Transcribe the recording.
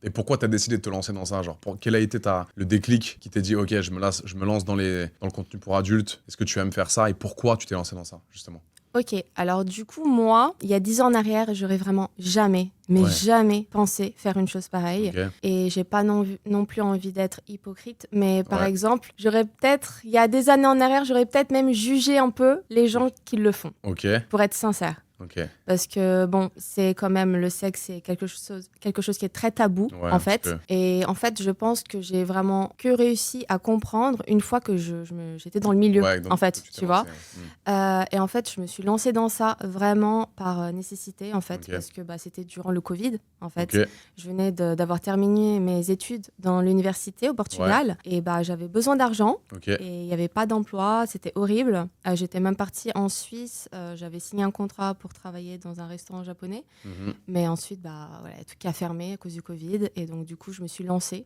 Et pourquoi tu as décidé de te lancer dans ça? Genre, quel a été le déclic qui t'a dit: «OK, je me lance dans le contenu pour adultes». Est-ce que tu aimes faire ça et pourquoi tu t'es lancé dans ça, justement? Ok, alors du coup, moi, il y a 10 ans en arrière, j'aurais vraiment jamais, mais Ouais, jamais pensé faire une chose pareille. OK, Et j'ai pas non plus envie d'être hypocrite, mais par ouais, exemple, il y a des années en arrière, j'aurais peut-être même jugé un peu les gens qui le font, OK, pour être sincère. OK. Parce que, bon, c'est quand même, le sexe, c'est quelque chose qui est très tabou, Ouais, en un petit fait. peu. Et en fait, je pense que j'ai vraiment que réussi à comprendre une fois que j'étais dans le milieu, Ouais, donc en du coup, fait, tu t'es tu vois. lancé, ouais. Et en fait, je me suis lancée dans ça vraiment par nécessité, en fait, OK, parce que c'était durant le Covid, en fait. OK, Je venais d'avoir terminé mes études dans l'université au ouais, Portugal et j'avais besoin d'argent. OK, Et il n'y avait pas d'emploi, c'était horrible. J'étais même partie en Suisse, j'avais signé un contrat pour travailler dans un restaurant japonais. mmh Mais ensuite, voilà, tout qui a fermé à cause du Covid. Et donc, du coup, je me suis lancée